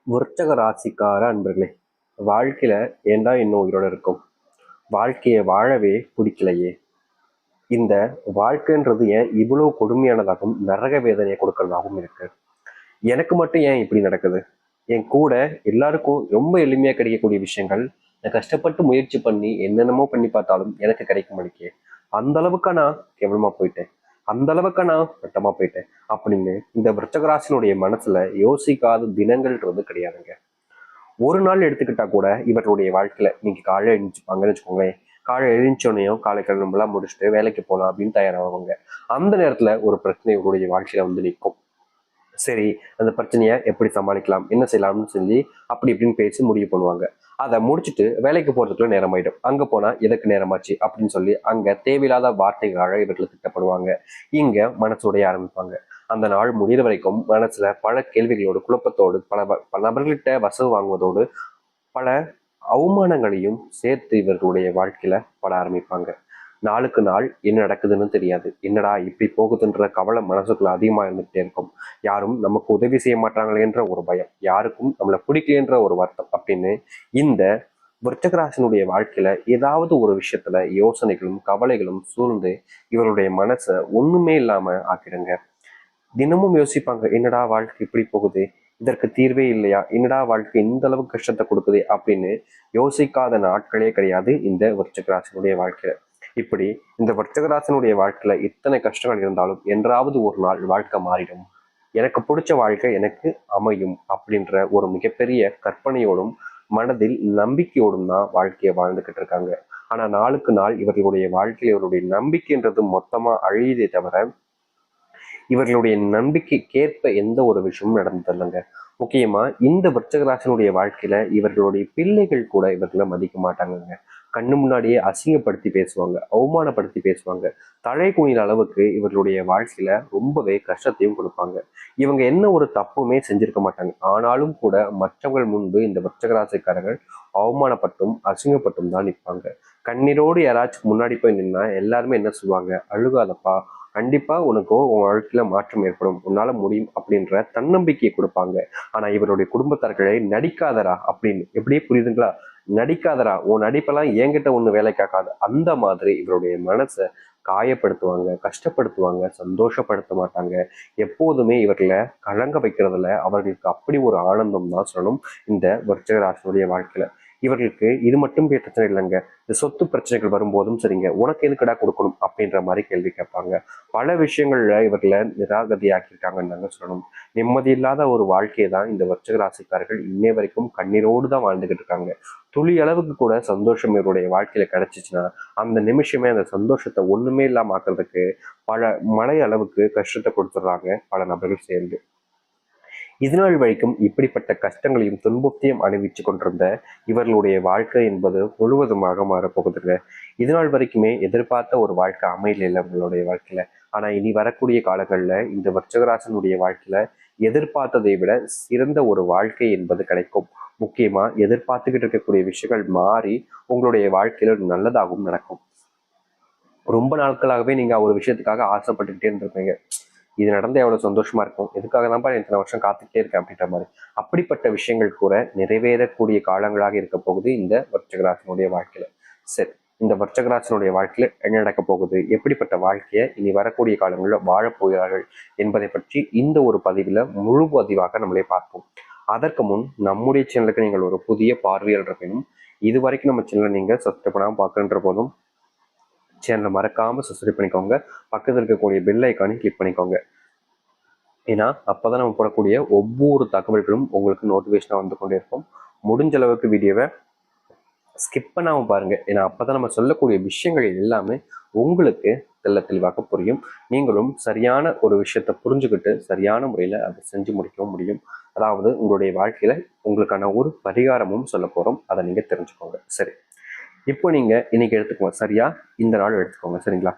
விருச்சக ராசிக்கார அன்பர்களே, வாழ்க்கையில ஏன்டா இன்னும் உயிரோட இருக்கும்? வாழ்க்கையை வாழவே பிடிக்கலையே. இந்த வாழ்க்கைன்றது ஏன் இவ்வளவு கொடுமையானதாகவும் நரக வேதனையை கொடுக்கறதாகவும் இருக்கு? எனக்கு மட்டும் ஏன் இப்படி நடக்குது? என் கூட எல்லாருக்கும் ரொம்ப எளிமையா கிடைக்கக்கூடிய விஷயங்கள் நான் கஷ்டப்பட்டு முயற்சி பண்ணி என்னென்னமோ பண்ணி பார்த்தாலும் எனக்கு கிடைக்க மாட்டேங்குது. அந்த அளவுக்கா நான் கேவலமா போயிட்டேன், அந்த அளவுக்கா நான் மட்டமா போயிட்டேன் அப்படின்னு இந்த விருச்சக ராசினுடைய மனசுல யோசிக்காத தினங்கள்ன்றது கிடையாதுங்க. ஒரு நாள் எடுத்துக்கிட்டா கூட இவர்களுடைய வாழ்க்கையில நீங்க காலையில எழுந்திருப்பாங்கன்னு வச்சுக்கோங்களேன். காலையில எழுந்திரிச்சோனையும் காலை கிளம்பலாம் முடிச்சுட்டு வேலைக்கு போகலாம் அப்படின்னு தயாராகுவாங்க. அந்த நேரத்துல ஒரு பிரச்சனை இவருடைய வாழ்க்கையில வந்து நிற்கும். சரி, அந்த பிரச்சனையை எப்படி சமாளிக்கலாம், என்ன செய்யலாம்னு சொல்லி அப்படி இப்படின்னு பேசி முடிவு பண்ணுவாங்க. அதை முடிச்சுட்டு வேலைக்கு போறதுக்குள்ள நேரமாயிடும். அங்க போனா எதுக்கு நேரமாச்சு அப்படின்னு சொல்லி அங்க தேவையில்லாத வார்த்தைகளாக இவர்கள் திட்டப்படுவாங்க. இங்க மனசுடைய ஆரம்பிப்பாங்க. அந்த நாள் முடிகிற வரைக்கும் மனசுல பல கேள்விகளோடு குழப்பத்தோடு பல நபர்கள்கிட்ட வசவு வாங்குவதோடு பல அவமானங்களையும் சேர்த்து இவர்களுடைய வாழ்க்கையில பட ஆரம்பிப்பாங்க. நாளுக்கு நாள் என்ன நடக்குதுன்னு தெரியாது. என்னடா இப்படி போகுதுன்ற கவலை மனசுக்குள்ள அதிகமா இருந்துகிட்டே இருக்கும். யாரும் நமக்கு உதவி செய்ய மாட்டாங்களேன்ற ஒரு பயம், யாருக்கும் நம்மளை பிடிக்கலன்ற ஒரு வருத்தம் அப்படின்னு இந்த விருச்சகராசனுடைய வாழ்க்கையில ஏதாவது ஒரு விஷயத்துல யோசனைகளும் கவலைகளும் சூழ்ந்து இவருடைய மனசை ஒண்ணுமே இல்லாம ஆக்கிடுங்க. தினமும் யோசிப்பாங்க, என்னடா வாழ்க்கை இப்படி போகுது, இதற்கு தீர்வே இல்லையா, என்னடா வாழ்க்கை இந்த அளவுக்கு கஷ்டத்தை கொடுக்குது அப்படின்னு யோசிக்காத நாட்களே கிடையாது இந்த விருச்சிகராசனுடைய வாழ்க்கையில. இப்படி இந்த விருச்சிகராசனுடைய வாழ்க்கையில இத்தனை கஷ்டங்கள் இருந்தாலும் என்றாவது ஒரு நாள் வாழ்க்கை மாறிடும், எனக்கு பிடிச்ச வாழ்க்கை எனக்கு அமையும் அப்படின்ற ஒரு மிகப்பெரிய கற்பனையோடும் மனதில் நம்பிக்கையோடும் தான் வாழ்க்கையை வாழ்ந்துகிட்டு இருக்காங்க. ஆனா நாளுக்கு நாள் இவர்களுடைய வாழ்க்கையில் இவருடைய நம்பிக்கைன்றது மொத்தமா அழியுதே தவிர இவர்களுடைய நம்பிக்கைக்கேற்ப எந்த ஒரு விஷயமும் நடந்ததில்லைங்க. முக்கியமா இந்த விருச்சிக வாழ்க்கையில இவர்களுடைய பிள்ளைகள் கூட இவர்களை மதிக்க மாட்டாங்கங்க. கண்ணு முன்னாடியே அசிங்கப்படுத்தி பேசுவாங்க, அவமானப்படுத்தி பேசுவாங்க. தலை குனிற அளவுக்கு இவர்களுடைய வாழ்க்கையில ரொம்பவே கஷ்டத்தையும் கொடுப்பாங்க. இவங்க என்ன ஒரு தப்புமே செஞ்சிருக்க மாட்டாங்க. ஆனாலும் கூட மற்றவர்கள் முன்பு இந்த விருச்சிக அவமானப்பட்டும் அசிங்கப்பட்டும் தான் நிற்பாங்க. கண்ணீரோடு யாராச்சும் முன்னாடி போய் நின்னா எல்லாருமே என்ன சொல்லுவாங்க, அழுகாதப்பா, கண்டிப்பா உனக்கோ உன் வாழ்க்கையில மாற்றம் ஏற்படும், உன்னால முடியும் அப்படின்ற தன்னம்பிக்கையை கொடுப்பாங்க. ஆனா இவருடைய குடும்பத்தார்களை நடிக்காதரா அப்படின்னு, எப்படியே புரியுதுங்களா? நடிக்காதரா, உன் நடிப்பெல்லாம் என்கிட்ட ஒண்ணு வேலை காக்காது, அந்த மாதிரி இவருடைய மனசை காயப்படுத்துவாங்க, கஷ்டப்படுத்துவாங்க, சந்தோஷப்படுத்த மாட்டாங்க. எப்போதுமே இவர்களை கலங்க வைக்கிறதுல அவர்களுக்கு அப்படி ஒரு ஆனந்தம் தான் சொல்லணும் இந்த விருச்சிக ராசினுடைய வாழ்க்கையில. இவர்களுக்கு இது மட்டும் பிரச்சனை இல்லைங்க, இந்த சொத்து பிரச்சனைகள் வரும்போதும் சரிங்க, உனக்கு எதுக்கடா கொடுக்கணும் அப்படின்ற மாதிரி கேள்வி கேட்பாங்க. பல விஷயங்கள்ல இவர்களை நிராகதியாக்கியிருக்காங்கன்னு தாங்க சொல்லணும். நிம்மதி இல்லாத ஒரு வாழ்க்கையை தான் இந்த விருச்சிக ராசிக்காரர்கள் இன்னை வரைக்கும் கண்ணீரோடு தான் வாழ்ந்துகிட்டு இருக்காங்க. துளி அளவுக்கு கூட சந்தோஷம் இவருடைய வாழ்க்கையில கிடைச்சிச்சுன்னா அந்த நிமிஷமே அந்த சந்தோஷத்தை ஒண்ணுமே இல்லாம ஆக்குறதுக்கு பல மலை அளவுக்கு கஷ்டத்தை கொடுத்துடுறாங்க பல நபர்கள் சேர்ந்து. இதுநாள் வரைக்கும் இப்படிப்பட்ட கஷ்டங்களையும் துன்பத்தையும் அணிவிச்சு கொண்டிருந்த இவர்களுடைய வாழ்க்கை என்பது முழுவதுமாக மாறப்போகுதுங்க. இதுநாள் வரைக்குமே எதிர்பார்த்த ஒரு வாழ்க்கை அமையல இல்லை உங்களுடைய வாழ்க்கையில. ஆனா இனி வரக்கூடிய காலங்கள்ல இந்த விருச்சிகராசனுடைய வாழ்க்கையில எதிர்பார்த்ததை விட சிறந்த ஒரு வாழ்க்கை என்பது கிடைக்கும். முக்கியமா எதிர்பார்த்துக்கிட்டு இருக்கக்கூடிய விஷயங்கள் மாறி உங்களுடைய வாழ்க்கையில நல்லதாகவும் நடக்கும். ரொம்ப நாட்களாகவே நீங்க ஒரு விஷயத்துக்காக ஆசைப்பட்டுக்கிட்டே இருந்திருப்பீங்க, இது நடந்து எவ்வளவு சந்தோஷமா இருக்கும், எதுக்காக தான்ப்பா இத்தனை வருஷம் காத்துக்கிட்டே இருக்கேன் அப்படின்ற மாதிரி. அப்படிப்பட்ட விஷயங்கள் கூட நிறைவேறக்கூடிய காலங்களாக இருக்க போகுது இந்த விருச்சிகராசனுடைய வாழ்க்கையில. சரி, இந்த விருச்சிகராசனுடைய வாழ்க்கையில என்ன நடக்க போகுது, எப்படிப்பட்ட வாழ்க்கையை இனி வரக்கூடிய காலங்களில் வாழப்போகிறார்கள் என்பதை பற்றி இந்த ஒரு பதிவில் முழு பதிவாக நம்மளே பார்ப்போம். அதற்கு முன் நம்முடைய சேனலுக்கு நீங்கள் ஒரு புதிய பார்வையாளர் இருப்பினும் இது வரைக்கும் நம்ம சேனலை நீங்க சப்ஸ்கிரைப் பண்ணாமல் பார்க்கின்ற போதும் சேனலை மறக்காம சப்ஸ்கிரைப் பண்ணிக்கோங்க. பக்கத்தில் இருக்கக்கூடிய பெல் ஐக்கானையும் கிளிக் பண்ணிக்கோங்க. ஏன்னா அப்போதான் நம்ம போடக்கூடிய ஒவ்வொரு தகவல்களும் உங்களுக்கு நோட்டிஃபிகேஷனாக வந்து கொண்டே இருக்கும். முடிஞ்ச அளவுக்கு வீடியோவை ஸ்கிப் பண்ணாமல் பாருங்க. ஏன்னா அப்போதான் நம்ம சொல்லக்கூடிய விஷயங்கள் எல்லாமே உங்களுக்கு தெளிவாக புரியும். நீங்களும் சரியான ஒரு விஷயத்தை புரிஞ்சுக்கிட்டு சரியான முறையில் அதை செஞ்சு முடிக்கவும் முடியும். அதாவது உங்களுடைய வாழ்க்கையில உங்களுக்கான ஒரு பரிகாரமும் சொல்ல போறோம், அதை நீங்க தெரிஞ்சுக்கோங்க. சரி, இப்போ நீங்க இன்னைக்கு எடுத்துக்கோங்க, சரியா இந்த நாள் எடுத்துக்கோங்க, சரிங்களா?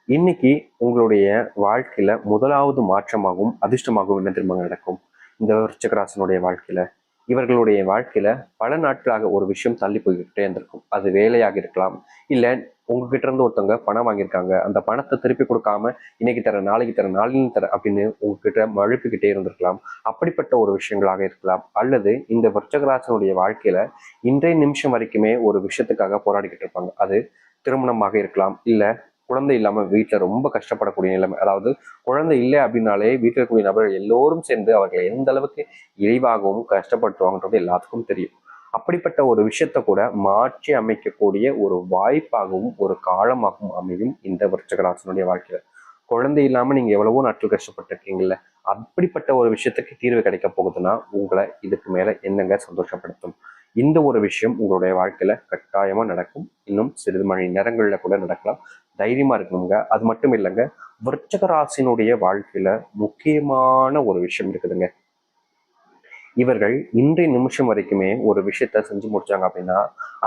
இன்னைக்கு உங்களுடைய வாழ்க்கையில முதலாவது மாற்றமாகவும் அதிர்ஷ்டமாகவும் என்ன தெரியுமா நடக்கும் இந்த விருச்சிகராசனுடைய வாழ்க்கையில? இவர்களுடைய வாழ்க்கையில பல நாட்களாக ஒரு விஷயம் தள்ளி போய்கிட்டே இருந்திருக்கும். அது வேலையாக இருக்கலாம், இல்ல உங்ககிட்ட இருந்து ஒருத்தவங்க பணம் வாங்கியிருக்காங்க, அந்த பணத்தை திருப்பி கொடுக்காம இன்னைக்கு தர, நாளைக்கு தர, நாளைக்கு தர அப்படின்னு உங்ககிட்ட மழுப்பிக்கிட்டே இருந்திருக்கலாம். அப்படிப்பட்ட ஒரு விஷயங்களாக இருக்கலாம். அல்லது இந்த விருச்சகராசனுடைய வாழ்க்கையில இன்றைய நிமிஷம் வரைக்குமே ஒரு விஷயத்துக்காக போராடிக்கிட்டு இருப்பாங்க. அது திருமணமாக இருக்கலாம், இல்ல குழந்தை இல்லாம வீட்டுல ரொம்ப கஷ்டப்படக்கூடிய நிலைமை. அதாவது குழந்தை இல்லை அப்படின்னாலே வீட்டில் இருக்கக்கூடிய நபர்கள் எல்லோரும் சேர்ந்து அவர்களை எந்த அளவுக்கு இழிவாகவும் கஷ்டப்படுத்துவாங்கன்றது எல்லாத்துக்கும் தெரியும். அப்படிப்பட்ட ஒரு விஷயத்த கூட மாற்றி அமைக்கக்கூடிய ஒரு வாய்ப்பாகவும் ஒரு காலமாகவும் அமையும் இந்த விருச்சகராசனுடைய வாழ்க்கையில. குழந்தை இல்லாம நீங்க எவ்வளவோ நாட்கள் கஷ்டப்பட்டிருக்கீங்கல்ல, அப்படிப்பட்ட ஒரு விஷயத்துக்கு தீர்வு கிடைக்க போகுதுன்னா உங்களை இதுக்கு மேல என்னங்க சந்தோஷப்படுத்தும்? இந்த ஒரு விஷயம் உங்களுடைய வாழ்க்கையில கட்டாயமா நடக்கும். இன்னும் சிறிது மணி நேரங்கள்ல கூட நடக்கலாம். தைரியமா இருக்கணுங்க. அது மட்டும் இல்லைங்க, விருச்சக ராசினுடைய வாழ்க்கையில முக்கியமான ஒரு விஷயம் இருக்குதுங்க. இவர்கள் இன்றைய நிமிஷம் வரைக்குமே ஒரு விஷயத்த செஞ்சு முடிச்சாங்க அப்படின்னா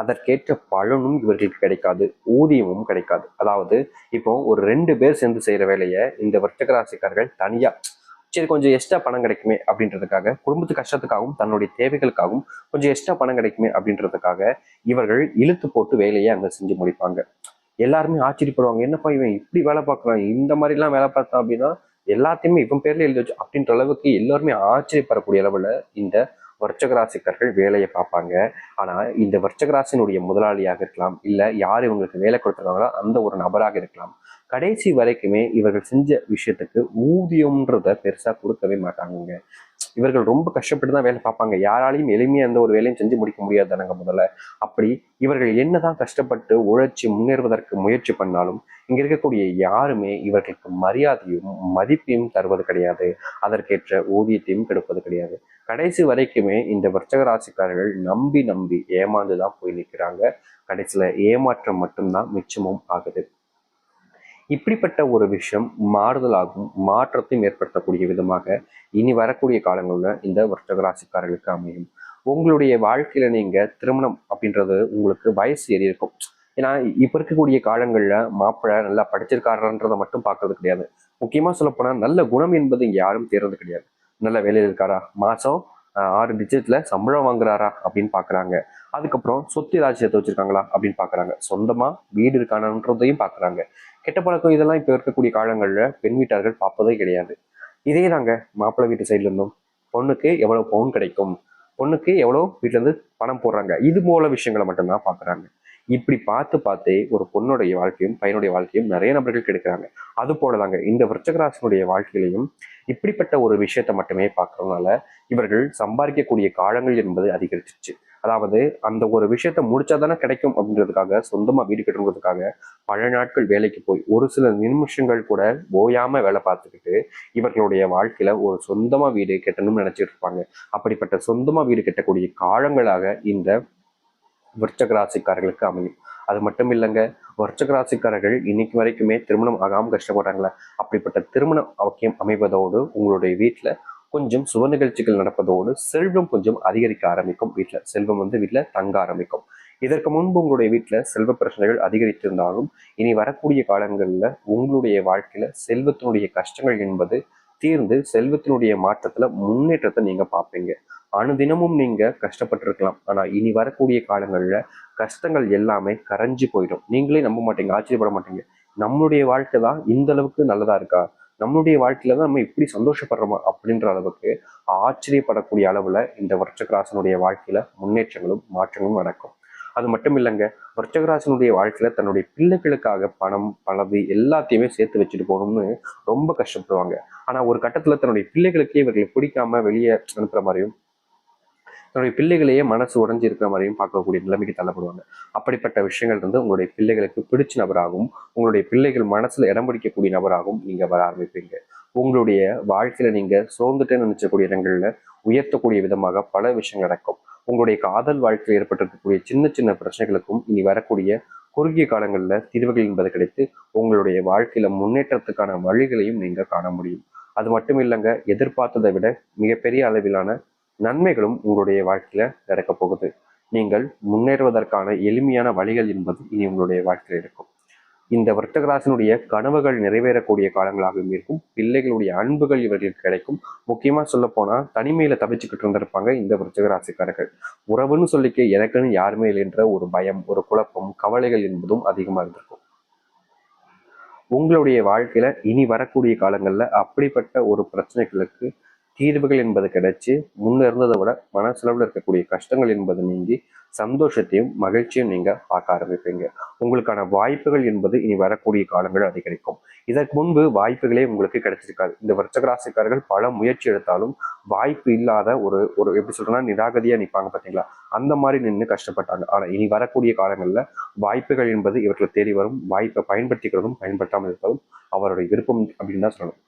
அதற்கேற்ற பலனும் இவர்களுக்கு கிடைக்காது, ஊதியமும் கிடைக்காது. அதாவது இப்போ ஒரு 2 பேர் சேர்ந்து செய்யற வேலையை இந்த விருச்சிக ராசிக்காரர்கள் தனியா சரி கொஞ்சம் எக்ஸ்ட்ரா பணம் கிடைக்குமே அப்படின்றதுக்காக, குடும்பத்து கஷ்டத்துக்காகவும் தன்னுடைய தேவைகளுக்காகவும் கொஞ்சம் எக்ஸ்ட்ரா பணம் கிடைக்குமே அப்படின்றதுக்காக இவர்கள் இழுத்து போட்டு வேலையை அங்க செஞ்சு முடிப்பாங்க. எல்லாருமே ஆச்சரியப்படுவாங்க, என்னப்பா இவன் இப்படி வேலை பார்க்குறான், இந்த மாதிரி எல்லாம் வேலை பார்த்தான் அப்படின்னா எல்லாத்தையுமே இவன் பேர்ல எழுதி வச்சு அப்படின்ற அளவுக்கு எல்லாருமே ஆச்சரியப்படக்கூடிய அளவுல இந்த வர்ச்சக ராசிக்காரர்கள் வேலையை பார்ப்பாங்க. ஆனா இந்த வர்ச்சக ராசினுடைய முதலாளியாக இருக்கலாம், இல்ல யார் இவங்களுக்கு வேலை கொடுத்துருக்காங்களோ அந்த ஒரு நபராக இருக்கலாம், கடைசி வரைக்குமே இவர்கள் செஞ்ச விஷயத்துக்கு ஊதியம்ன்றத பெருசா கொடுக்கவே மாட்டாங்க. இவர்கள் ரொம்ப கஷ்டப்பட்டு தான் வேலை பார்ப்பாங்க. யாராலையும் எளிமையா எந்த ஒரு வேலையும் செஞ்சு முடிக்க முடியாது தானங்க முதல்ல. அப்படி இவர்கள் என்னதான் கஷ்டப்பட்டு உழைச்சி முன்னேறுவதற்கு முயற்சி பண்ணாலும் இங்க இருக்கக்கூடிய யாருமே இவர்களுக்கு மரியாதையும் மதிப்பையும் தருவது கிடையாது. அதற்கேற்ற ஊதியத்தையும் கெடுப்பது கிடையாது. கடைசி வரைக்குமே இந்த விருச்சக ராசிக்காரர்கள் நம்பி நம்பி ஏமாந்துதான் போய் நிற்கிறாங்க. கடைசியில ஏமாற்றம் மட்டும்தான் மிச்சமும் ஆகுது. இப்படிப்பட்ட ஒரு விஷயம் மாறுதலாகும், மாற்றத்தையும் ஏற்படுத்தக்கூடிய விதமாக இனி வரக்கூடிய காலங்களில் இந்த விருச்சிக ராசிக்காரர்களுக்கு அமையும். உங்களுடைய வாழ்க்கையில நீங்க திருமணம் அப்படின்றது உங்களுக்கு வயசு ஏறி இருக்கும். ஏன்னா இப்ப இருக்கக்கூடிய காலங்கள்ல மாப்பிள்ளை நல்லா படிச்சிருக்காருன்றதை மட்டும் பார்க்கறது கிடையாது. முக்கியமா சொல்ல போனா நல்ல குணம் என்பது இங்க யாரும் தேர்றது கிடையாது. நல்ல வேலையில் இருக்காரா, மாசம் 6 டிஜிட்ல சம்பளம் வாங்குறாரா அப்படின்னு பாக்குறாங்க. அதுக்கப்புறம் சொத்து ஏதாச்சும் சேர்த்து வச்சிருக்காங்களா அப்படின்னு பாக்குறாங்க. சொந்தமா வீடு இருக்கானன்றதையும் பாக்குறாங்க. கெட்ட பழக்கம் இதெல்லாம் இப்ப இருக்கக்கூடிய காலங்கள்ல பெண் வீட்டார்கள் பார்ப்பதே கிடையாது. இதே தாங்க மாப்பிள்ளை வீட்டு சைட்ல இருந்தும் பொண்ணுக்கு எவ்வளவு பவுன் கிடைக்கும், பொண்ணுக்கு எவ்வளவு வீட்டுல இருந்து பணம் போடுறாங்க, இது போல விஷயங்களை மட்டும்தான் பாக்குறாங்க. இப்படி பார்த்து பார்த்தே ஒரு பொண்ணுடைய வாழ்க்கையும் பையனுடைய வாழ்க்கையும் நிறைய நபர்கள் கெடுக்கிறாங்க. அது போலதாங்க இந்த விருச்சகராசனுடைய வாழ்க்கையிலையும் இப்படிப்பட்ட ஒரு விஷயத்த மட்டுமே பார்க்கறதுனால இவர்கள் சம்பாதிக்கக்கூடிய காலங்கள் என்பது அதிகரிச்சிச்சு. அதாவது அந்த ஒரு விஷயத்த முடிச்சாதானே கிடைக்கும் அப்படின்றதுக்காக சொந்தமா வீடு கட்டுறதுக்காக பல நாட்கள் வேலைக்கு போய் ஒரு சில நிமிஷங்கள் கூட ஓயாம வேலை பார்த்துக்கிட்டு இவர்களுடைய வாழ்க்கையில ஒரு சொந்தமா வீடு கட்டணும்னு நினைச்சிட்டு இருப்பாங்க. அப்படிப்பட்ட சொந்தமா வீடு கட்டக்கூடிய காலங்களாக இந்த விருச்சக ராசிக்காரர்களுக்கு அமையும். அது மட்டும் இல்லைங்க, விருச்சக ராசிக்காரர்கள் இன்னைக்கு வரைக்குமே திருமணம் ஆகாம கஷ்டப்படுறாங்களே, அப்படிப்பட்ட திருமணம் அவக்கியம் அமைவதோடு உங்களுடைய வீட்டுல கொஞ்சம் சுப நிகழ்ச்சிகள் நடப்பதோடு செல்வம் கொஞ்சம் அதிகரிக்க ஆரம்பிக்கும். வீட்டுல செல்வம் வீட்டுல தங்க ஆரம்பிக்கும். இதற்கு முன்பு உங்களுடைய வீட்டுல செல்வ பிரச்சனைகள் அதிகரித்திருந்தாலும் இனி வரக்கூடிய காலங்கள்ல உங்களுடைய வாழ்க்கையில செல்வத்தினுடைய கஷ்டங்கள் என்பது தீர்ந்து செல்வத்தினுடைய மாற்றத்துல முன்னேற்றத்தை நீங்க பார்ப்பீங்க. அனுதினமும் நீங்க கஷ்டப்பட்டிருக்கலாம், ஆனா இனி வரக்கூடிய காலங்கள்ல கஷ்டங்கள் எல்லாமே கரைஞ்சு போயிடும். நீங்களே நம்ப மாட்டீங்க, ஆச்சரியப்பட மாட்டீங்க. நம்மளுடைய வாழ்க்கை தான் இந்த அளவுக்கு நல்லதா இருக்கா, நம்மளுடைய வாழ்க்கையில தான் நம்ம இப்படி சந்தோஷப்படுறோமா அப்படின்ற அளவுக்கு ஆச்சரியப்படக்கூடிய அளவுல இந்த விருச்சகராசனுடைய வாழ்க்கையில முன்னேற்றங்களும் மாற்றங்களும் நடக்கும். அது மட்டும் இல்லைங்க, விருச்சகராசனுடைய வாழ்க்கையில தன்னுடைய பிள்ளைகளுக்காக பணம் பணவி எல்லாத்தையுமே சேர்த்து வச்சுட்டு போகணும்னு ரொம்ப கஷ்டப்படுவாங்க. ஆனா ஒரு கட்டத்துல தன்னுடைய பிள்ளைகளுக்கே இவர்களை பிடிக்காம வெளியே அனுப்புற மாதிரியும் தன்னுடைய பிள்ளைகளையே மனசு உடைஞ்சு இருக்கிற மாதிரியும் பார்க்கக்கூடிய நிலைமைக்கு தள்ளப்படுவாங்க. அப்படிப்பட்ட விஷயங்கள் உங்களுடைய பிள்ளைகளுக்கு பிடிச்ச நபராகவும் உங்களுடைய பிள்ளைகள் மனசுல இடம் பிடிக்கக்கூடிய நபராகவும் நீங்க வர ஆரம்பிப்பீங்க. உங்களுடைய வாழ்க்கையில நீங்க சோர்ந்துட்டேன்னு நினைச்சக்கூடிய இடங்கள்ல உயர்த்தக்கூடிய விதமாக பல விஷயங்கள் நடக்கும். உங்களுடைய காதல் வாழ்க்கையில் ஏற்பட்டிருக்கக்கூடிய சின்ன சின்ன பிரச்சனைகளுக்கும் இனி வரக்கூடிய குறுகிய காலங்களில் தீர்வுகள் என்பது கிடைத்து உங்களுடைய வாழ்க்கையில முன்னேற்றத்துக்கான வழிகளையும் நீங்க காண முடியும். அது மட்டும் இல்லைங்க, எதிர்பார்த்ததை விட மிகப்பெரிய அளவிலான நன்மைகளும் உங்களுடைய வாழ்க்கையில நடக்க போகுது. நீங்கள் முன்னேறுவதற்கான எளிமையான வழிகள் என்பது இனி உங்களுடைய வாழ்க்கையில் இருக்கும். இந்த விருச்சிகராசினுடைய கனவுகள் நிறைவேறக்கூடிய காலங்களாகவும் இருக்கும். பிள்ளைகளுடைய அன்புகள் இவர்களுக்கு கிடைக்கும். முக்கியமா சொல்ல போனா தனிமையில தவிச்சுக்கிட்டு இருந்திருப்பாங்க இந்த விருச்சிகராசிக்காரர்கள். உறவுன்னு சொல்லிக்க எனக்குன்னு யாருமே இல்லைன்ற ஒரு பயம், ஒரு குழப்பம், கவலைகள் என்பதும் அதிகமா இருந்திருக்கும். உங்களுடைய வாழ்க்கையில இனி வரக்கூடிய காலங்கள்ல அப்படிப்பட்ட ஒரு பிரச்சனைகளுக்கு தீர்வுகள் என்பது கிடைச்சு முன்ன இருந்ததை விட மனசளவில் இருக்கக்கூடிய கஷ்டங்கள் என்பது நீங்கி சந்தோஷத்தையும் மகிழ்ச்சியும் நீங்க பார்க்க ஆரம்பிப்பீங்க. உங்களுக்கான வாய்ப்புகள் என்பது இனி வரக்கூடிய காலங்கள் அதிகரிக்கும். இதற்கு முன்பு வாய்ப்புகளே உங்களுக்கு கிடைச்சிருக்காது. இந்த விருச்சிகராசிக்காரர்கள் பல முயற்சி எடுத்தாலும் வாய்ப்பு இல்லாத ஒரு ஒரு எப்படி சொல்றேன்னா நிராகதியா நிற்பாங்க பார்த்தீங்களா, அந்த மாதிரி நின்று கஷ்டப்பட்டாங்க. ஆனா இனி வரக்கூடிய காலங்கள்ல வாய்ப்புகள் என்பது இவர்களை தேடி வரும். வாய்ப்பை பயன்படுத்திக்கிறதும் பயன்படுத்தாமல் இருப்பதும் அவருடைய விருப்பம் அப்படின்னு தான் சொல்லணும்.